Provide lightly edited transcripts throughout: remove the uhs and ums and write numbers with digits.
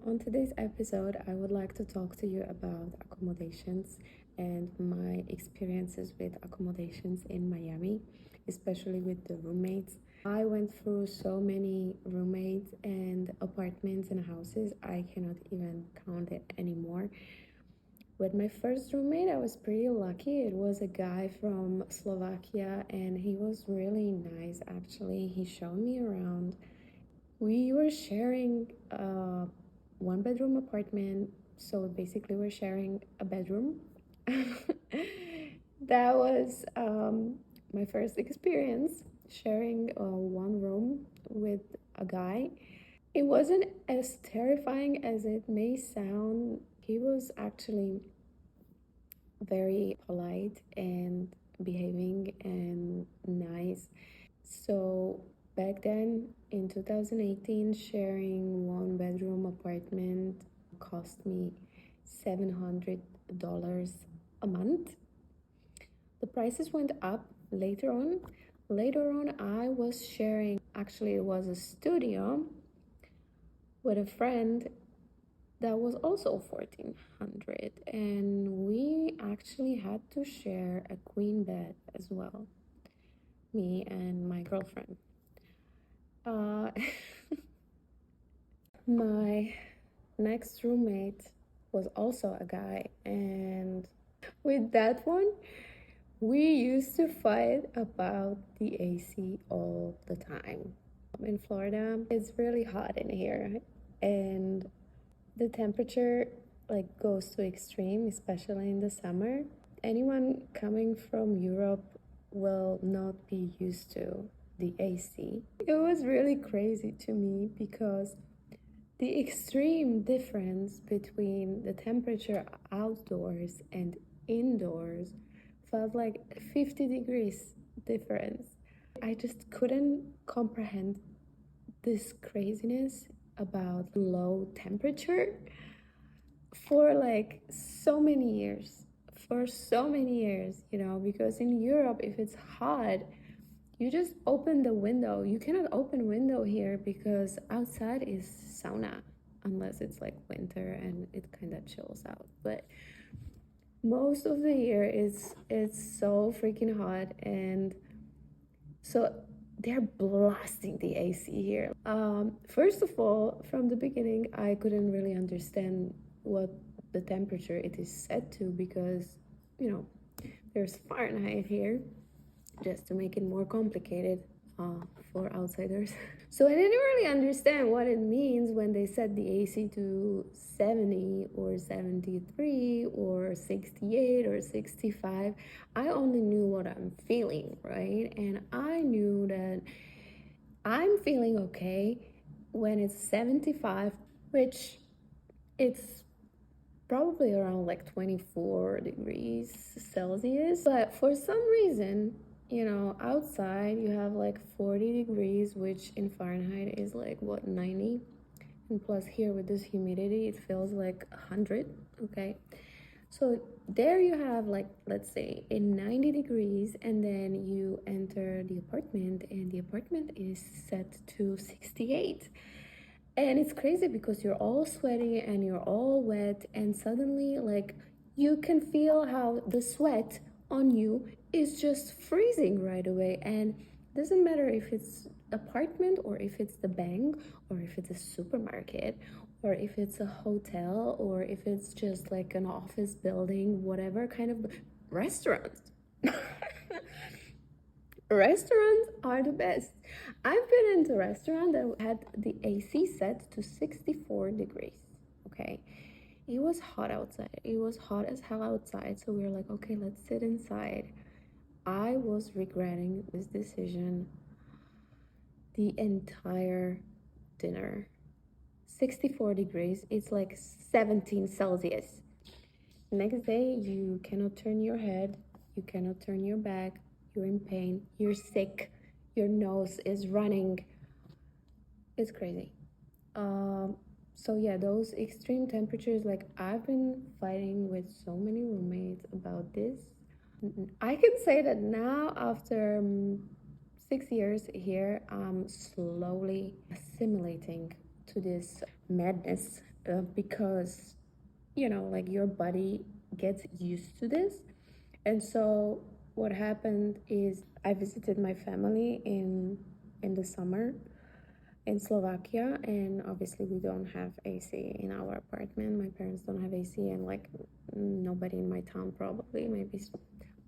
On today's episode, I would like to talk to you about accommodations and my experiences with accommodations in Miami, especially with the roommates. I went through so many roommates and apartments and houses, I cannot even count it anymore. With my first roommate, I was pretty lucky. It was a guy from Slovakia, and he was really nice actually. He showed me around. We were sharing a one bedroom apartment, so basically, we're sharing a bedroom. That was my first experience sharing one room with a guy. It wasn't as terrifying as it may sound. He was actually very polite and behaving and nice. So back then in 2018, sharing one bedroom apartment cost me $700 a month. The prices went up later on. Later on, I was sharing, actually, it was a studio with a friend that was also 1400, and we actually had to share a queen bed as well, me and my girlfriend. uh my next roommate was also a guy, and with that one we used to fight about the AC all the time. In Florida, it's really hot in here, and the temperature like goes to extreme, especially in the summer. Anyone coming from Europe will not be used to the AC. It was really crazy to me because the extreme difference between the temperature outdoors and indoors felt like 50 degrees difference. I just couldn't comprehend this craziness about low temperature for like so many years. For so many years, because in Europe, if it's hot, you just open the window. You cannot open window here because outside is sauna, unless it's like winter and it kind of chills out. But most of the year it's so freaking hot, and so they're blasting the AC here. First of all, from the beginning, I couldn't really understand what the temperature it is set to because, there's Fahrenheit here, just to make it more complicated for outsiders. So I didn't really understand what it means when they set the AC to 70 or 73 or 68 or 65. I only knew what I'm feeling, right? And I knew that I'm feeling okay when it's 75, which it's probably around like 24 degrees Celsius. But for some reason, outside you have like 40 degrees, which in Fahrenheit is like what, 90? And plus here with this humidity, it feels like 100, okay? So there you have, like, let's say in 90 degrees, and then you enter the apartment and the apartment is set to 68. And it's crazy because you're all sweaty and you're all wet, and suddenly, like, you can feel how the sweat on you is just freezing right away. And doesn't matter if it's apartment or if it's the bank or if it's a supermarket or if it's a hotel or if it's just like an office building, whatever kind of restaurant. Restaurants are the best. I've been into a restaurant that had the AC set to 64 degrees. Okay. It was hot outside. It was hot as hell outside. So we were like, okay, let's sit inside. I was regretting this decision the entire dinner. 64 degrees, it's like 17 Celsius. Next day, you cannot turn your head, you cannot turn your back, you're in pain, you're sick, your nose is running. It's crazy. So yeah, those extreme temperatures, like, I've been fighting with so many roommates about this. I can say that now, after 6 years here, I'm slowly assimilating to this madness because, you know, like your body gets used to this. And so what happened is I visited my family in the summer in Slovakia, and obviously we don't have AC in our apartment. My parents don't have AC, and like nobody in my town probably. Maybe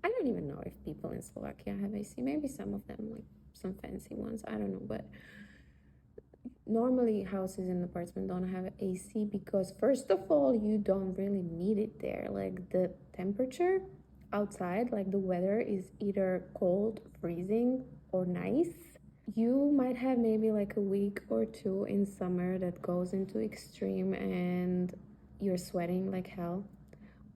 I don't even know if people in Slovakia have AC. Maybe some of them, like some fancy ones. I don't know, but normally houses and apartments don't have AC because first of all, you don't really need it there. Like the temperature outside, like the weather is either cold, freezing, or nice. You might have maybe like a week or two in summer that goes into extreme and you're sweating like hell.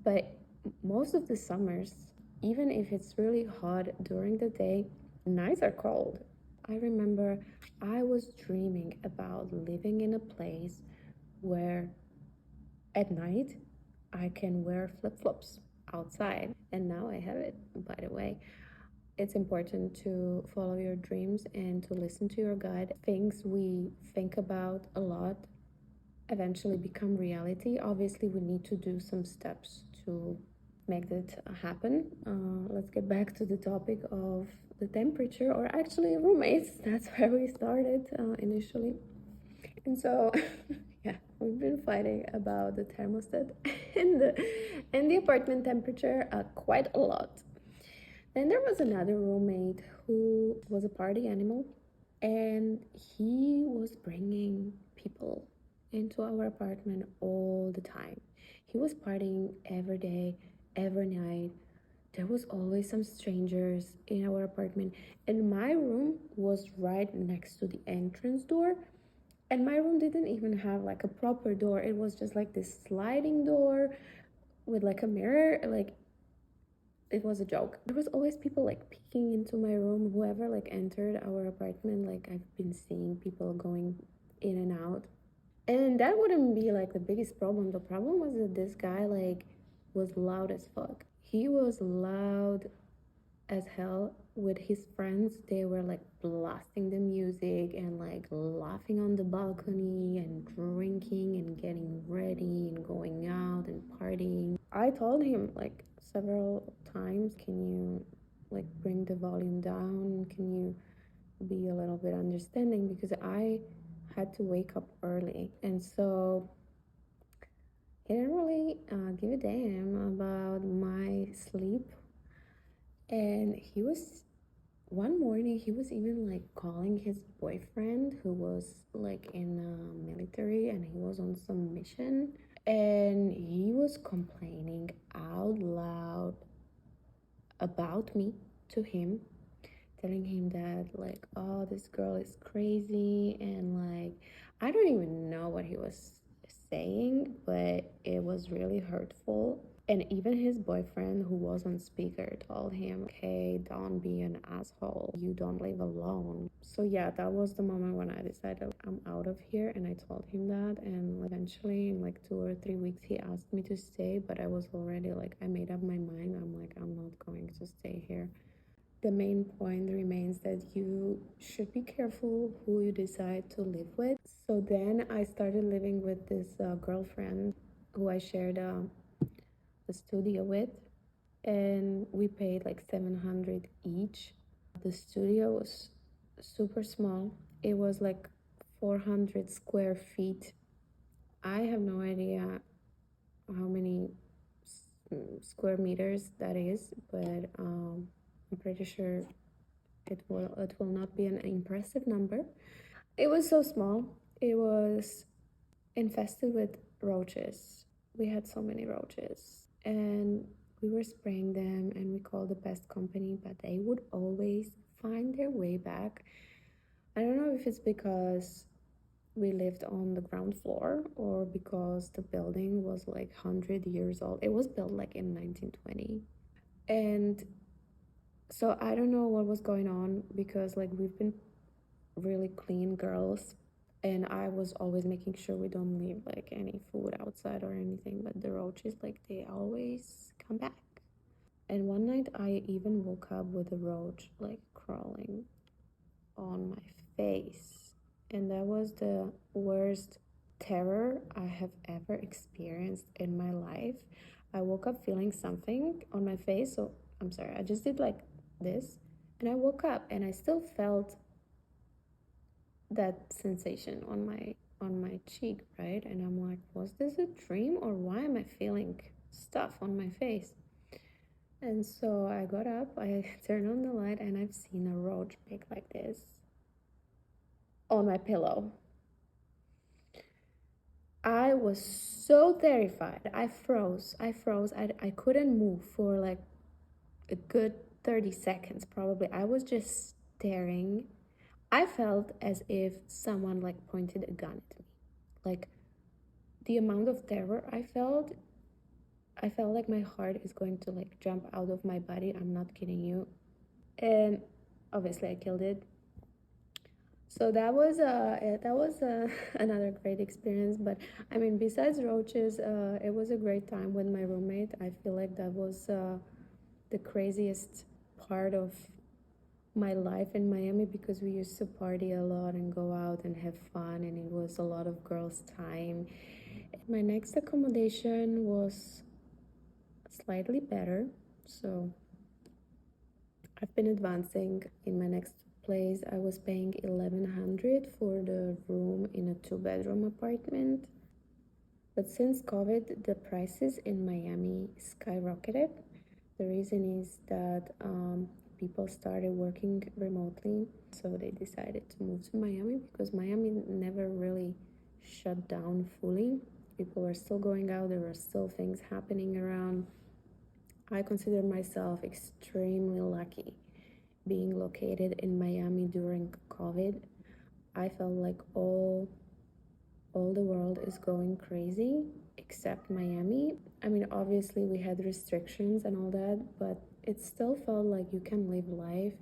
But most of the summers, even if it's really hot during the day, nights are cold. I remember I was dreaming about living in a place where at night I can wear flip flops outside. And now I have it, by the way. It's important to follow your dreams and to listen to your gut. Things we think about a lot eventually become reality. Obviously, we need to do some steps to make that happen. Let's get back to the topic of the temperature, or actually roommates. That's where we started initially. And so, yeah, we've been fighting about the thermostat and the apartment temperature quite a lot. Then there was another roommate who was a party animal, and he was bringing people into our apartment all the time. He was partying every day, every night. There was always some strangers in our apartment, and my room was right next to the entrance door. And my room didn't even have like a proper door, it was just like this sliding door with like a mirror. Like it was a joke. There was always people like peeking into my room. Whoever like entered our apartment, like I've been seeing people going in and out. And that wouldn't be like the biggest problem. The problem was that this guy like was loud as fuck. He was loud as hell with his friends. They were like blasting the music and like laughing on the balcony and drinking and getting ready and going out and partying. I told him like several times, can you like bring the volume down? Can you be a little bit understanding? Because I had to wake up early, and so he didn't really give a damn about my sleep. And he was one morning he was even like calling his boyfriend who was like in military, and he was on some mission, and he was complaining out loud about me to him, telling him that like, oh, this girl is crazy, and like I don't even know what he was saying, but it was really hurtful. And even his boyfriend, who was on speaker, told him, okay, don't be an asshole, you don't live alone. So yeah, that was the moment when I decided I'm out of here, and I told him that. And eventually in like 2 or 3 weeks he asked me to stay, but I was already like, I made up my mind. I'm like, I'm not going to stay here. The main point remains that you should be careful who you decide to live with. So then I started living with this girlfriend who I shared the studio with, and we paid like 700 each. The studio was super small. It was like 400 square feet. I have no idea how many square meters that is, but I'm pretty sure it will not be an impressive number. It was so small. It was infested with roaches. We had so many roaches, and we were spraying them, and we called the pest company, but they would always find their way back. I don't know if it's because we lived on the ground floor or because the building was like 100 years old. It was built like in 1920. And so I don't know what was going on, because like we've been really clean girls, and I was always making sure we don't leave like any food outside or anything, but the roaches, like, they always come back. And one night I even woke up with a roach like crawling on my face, and that was the worst terror I have ever experienced in my life. I woke up feeling something on my face. So I'm sorry, I just did like this, and I woke up and I still felt that sensation on my cheek, right? And I'm like, was this a dream or why am I feeling stuff on my face? And so I got up, I turned on the light, and I've seen a roach big like this on my pillow. I was so terrified. I froze. I couldn't move for like a good 30 seconds, probably. I was just staring. I felt as if someone like pointed a gun at me. Like the amount of terror I felt like my heart is going to like jump out of my body. I'm not kidding you. And obviously I killed it. So that was another great experience. But I mean, besides roaches, it was a great time with my roommate. I feel like that was the craziest part of my life in Miami, because we used to party a lot and go out and have fun, and it was a lot of girls' time. My next accommodation was slightly better, so I've been advancing. In my next place, I was paying 1100 for the room in a 2-bedroom apartment. But since COVID, the prices in Miami skyrocketed. The reason is that people started working remotely, so they decided to move to Miami, because Miami never really shut down fully. People were still going out, there were still things happening around. I consider myself extremely lucky being located in Miami during COVID. I felt like all the world is going crazy except Miami. I mean, obviously we had restrictions and all that, but it still felt like you can live life.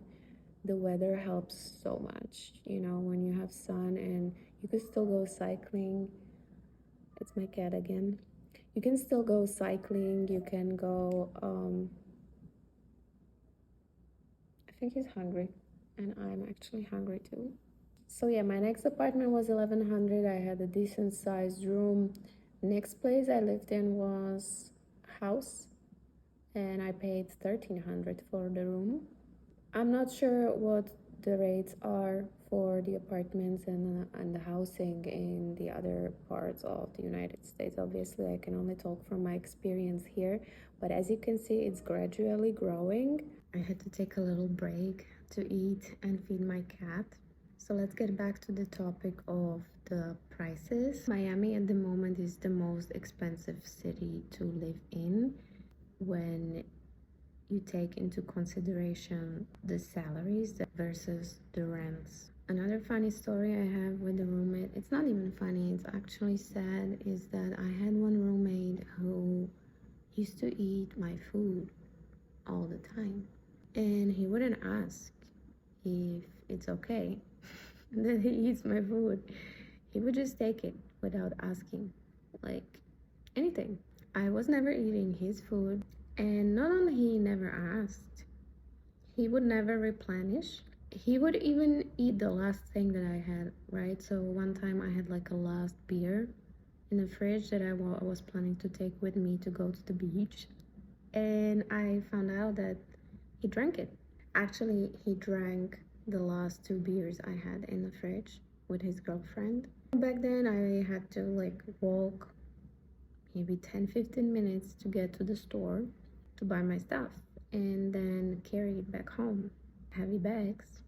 The weather helps so much, you know, when you have sun, and you can still go cycling. It's my cat again. You can still go cycling, you can go I think he's hungry, and I'm actually hungry too. So yeah, my next apartment was 1100. I had a decent sized room. Next place I lived in was a house, and I paid 1300 for the room. I'm not sure what the rates are for the apartments and the housing in the other parts of the United States. Obviously, I can only talk from my experience here, but as you can see, it's gradually growing. I had to take a little break to eat and feed my cat. So let's get back to the topic of the prices. Miami at the moment is the most expensive city to live in when you take into consideration the salaries versus the rents. Another funny story I have with the roommate, it's not even funny, it's actually sad, is that I had one roommate who used to eat my food all the time. And he wouldn't ask if it's okay that he eats my food. He would just take it without asking, like anything. I was never eating his food, and not only he never asked, he would never replenish. He would even eat the last thing that I had, right? So one time I had like a last beer in the fridge that I was planning to take with me to go to the beach, and I found out that he drank it. Actually, he drank the last 2 beers I had in the fridge with his girlfriend. Back then, I had to like walk maybe 10-15 minutes to get to the store to buy my stuff and then carry it back home. Heavy bags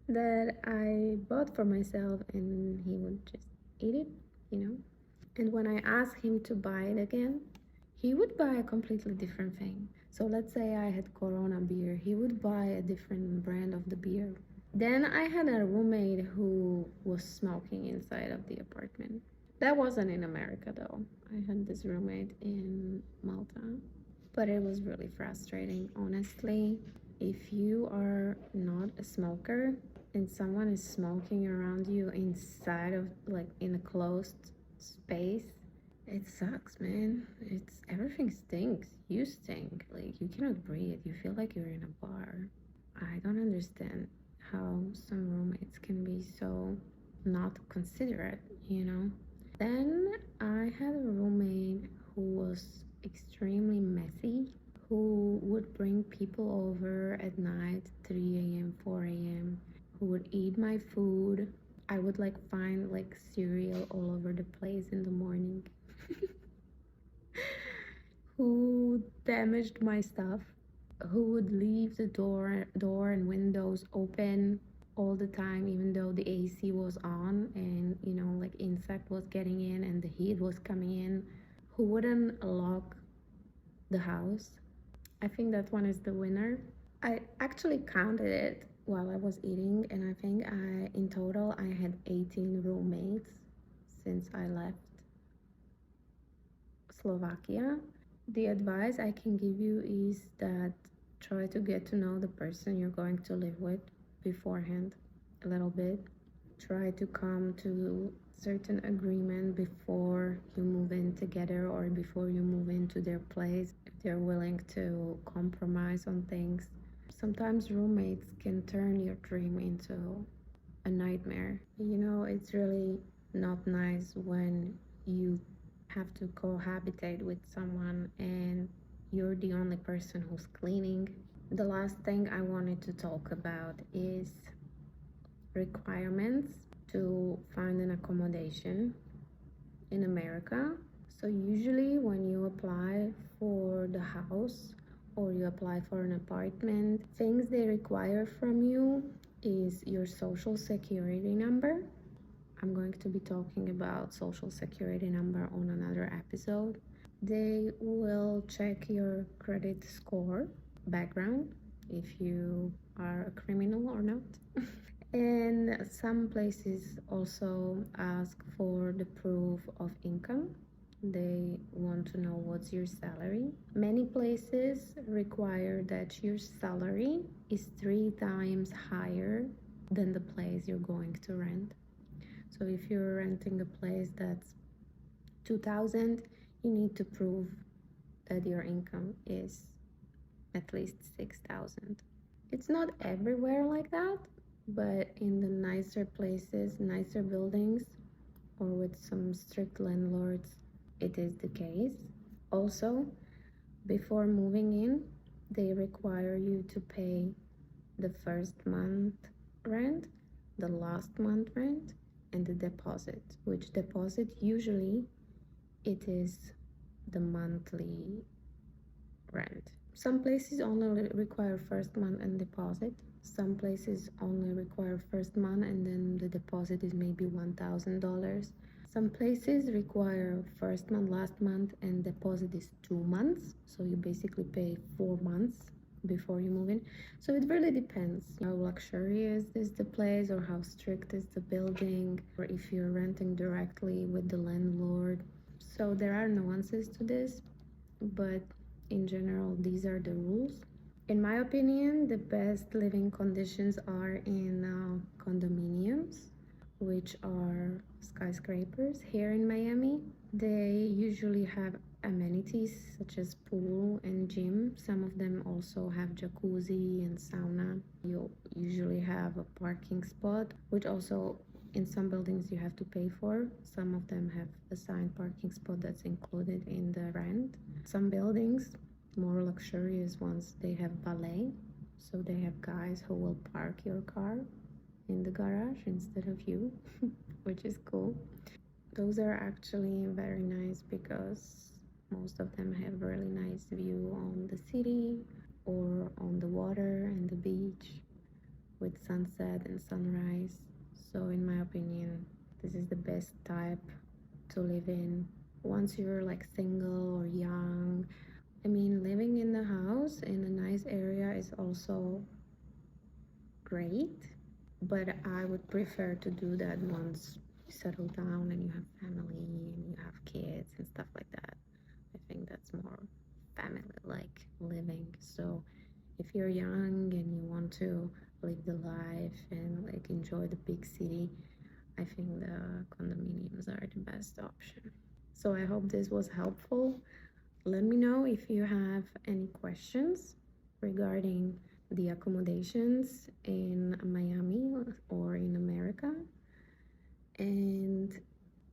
that I bought for myself, and he would just eat it, you know. And when I asked him to buy it again, he would buy a completely different thing. So let's say I had Corona beer, he would buy a different brand of the beer. Then I had a roommate who was smoking inside of the apartment. That wasn't in America though. I had this roommate in Malta. But it was really frustrating, honestly. If you are not a smoker and someone is smoking around you inside of like in a closed space, it sucks, man. It's everything stinks. You stink. Like you cannot breathe. You feel like you're in a bar. I don't understand how some roommates can be so not considerate you know. Then I had a roommate who was extremely messy, who would bring people over at night, 3 a.m., 4 a.m., who would eat my food. I would like find like cereal all over the place in the morning. Who damaged my stuff, who would leave the door and windows open all the time even though the AC was on, and like insect was getting in and the heat was coming in, who wouldn't lock the house. I think that one is the winner. I actually counted it while I was eating, and I think in total I had 18 roommates since I left Slovakia. The advice I can give you is that try to get to know the person you're going to live with beforehand a little bit. Try to come to certain agreement before you move in together or before you move into their place, if they're willing to compromise on things. Sometimes roommates can turn your dream into a nightmare. It's really not nice when you have to cohabitate with someone and you're the only person who's cleaning. The last thing I wanted to talk about is requirements to find an accommodation in America. So usually when you apply for the house or you apply for an apartment, things they require from you is your social security number. I'm going to be talking about social security number on another episode. They will check your credit score, background, if you are a criminal or not. And some places also ask for the proof of income. They want to know what's your salary. Many places require that your salary is 3 times higher than the place you're going to rent. So if you're renting a place that's 2,000, you need to prove that your income is at least 6,000. It's not everywhere like that, but in the nicer places, nicer buildings, or with some strict landlords, it is the case. Also, before moving in, they require you to pay the first month rent, the last month rent, and the deposit, which deposit usually it is the monthly rent. Some places only require first month and deposit. Some places only require first month and then the deposit is maybe $1,000. Some places require first month, last month, and deposit is 2 months. So you basically pay 4 months before you move in. So it really depends how luxurious is the place or how strict is the building, or if you're renting directly with the landlord. So there are nuances to this, but in general, these are the rules. In my opinion, the best living conditions are in condominiums, which are skyscrapers here in Miami. They usually have amenities such as pool and gym. Some of them also have jacuzzi and sauna. You usually have a parking spot, which also in some buildings you have to pay for. Some of them have assigned parking spot that's included in the rent. Some buildings, more luxurious ones, they have valet. So they have guys who will park your car in the garage instead of you, which is cool. Those are actually very nice because most of them have really nice view on the city or on the water and the beach with sunset and sunrise. So in my opinion, this is the best type to live in once you're like single or young. I mean, living in the house in a nice area is also great, but I would prefer to do that once you settle down and you have family and you have kids and stuff like that. I think that's more family-like living. So if you're young and you want to live the life and like enjoy the big city, I think the condominiums are the best option. So I hope this was helpful. Let me know if you have any questions regarding the accommodations in Miami or in America. And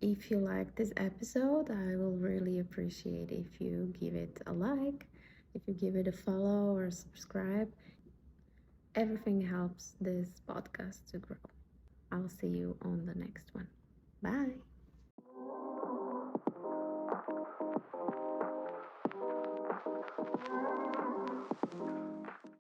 If you like this episode, I will really appreciate if you give it a like, if you give it a follow or subscribe. Everything helps this podcast to grow. I'll see you on the next one. Bye.